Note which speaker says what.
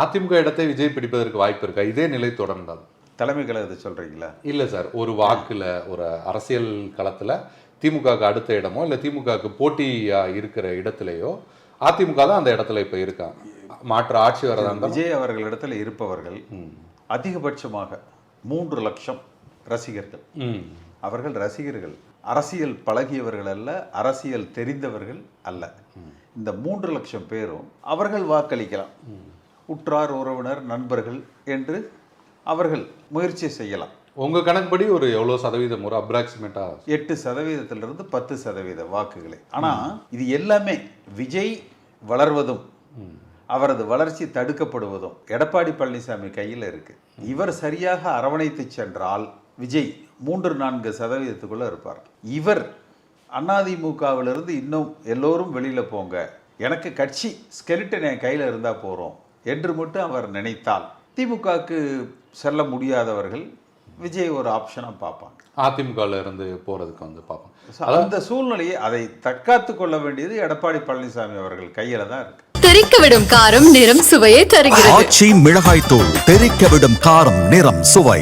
Speaker 1: அதிமுக இடத்தை விஜய் பிடிப்பதற்கு வாய்ப்பு இருக்கா? இதே நிலை தொடர்ந்தால்
Speaker 2: தலைமை கழகத்தை சொல்றீங்களா?
Speaker 1: இல்லை சார், ஒரு வாக்குல ஒரு அரசியல் களத்தில் திமுகவுக்கு அடுத்த இடமோ இல்லை திமுகவுக்கு போட்டியாக இருக்கிற இடத்துலையோ அதிமுக தான் அந்த இடத்துல இப்போ இருக்காங்க. மாற்று ஆட்சி வரதான்
Speaker 2: விஜய் அவர்களிடத்தில் இருப்பவர்கள் அதிகபட்சமாக 3 லட்சம் ரசிகர்கள். அவர்கள் ரசிகர்கள், அரசியல் பழகியவர்கள் அல்ல, அரசியல் தெரிந்தவர்கள் அல்ல. இந்த 3 லட்சம் பேரும் அவர்கள் வாக்களிக்கலாம். உற்றார் உறவினர் நண்பர்கள் என்று அவர்கள் முயற்சி செய்யலாம்.
Speaker 1: உங்க கணக்குப்படி ஒரு எவ்வளோ சதவீதம், ஒரு அப்ராக்சிமேட்டா
Speaker 2: 8% 10% வாக்குகளை. ஆனா இது எல்லாமே விஜய் வளர்வதும் அவரது வளர்ச்சி தடுக்கப்படுவதும் எடப்பாடி பழனிசாமி கையில் இருக்கு. இவர் சரியாக அரவணைத்து சென்றால் விஜய் 3-4% இருப்பார். இவர் அதிமுகவிலிருந்து இன்னும் எல்லோரும் வெளியில போங்க, எனக்கு கட்சி ஸ்கெலிட்டன் என் கையில் இருந்தா போறோம் என்று மட்டும் அவர் நினைத்தால் திமுகவுக்கு செல்ல முடியாதவர்கள் விஜய் ஒரு ஆப்ஷனா பார்ப்பாங்க.
Speaker 1: அதிமுகவில் இருந்து போறதுக்கு பார்ப்பாங்க.
Speaker 2: அந்த சூழ்நிலையை அதை தற்காத்து கொள்ள வேண்டியது எடப்பாடி பழனிசாமி அவர்கள் கையில தான் இருக்கு.
Speaker 3: தெறிக்கவிடும் காரம் நிறம் சுவையை தருகிறது.
Speaker 4: ஆச்சி மிளகாய் தூள் தெறிக்கவிடும் காரம் நிறம் சுவை.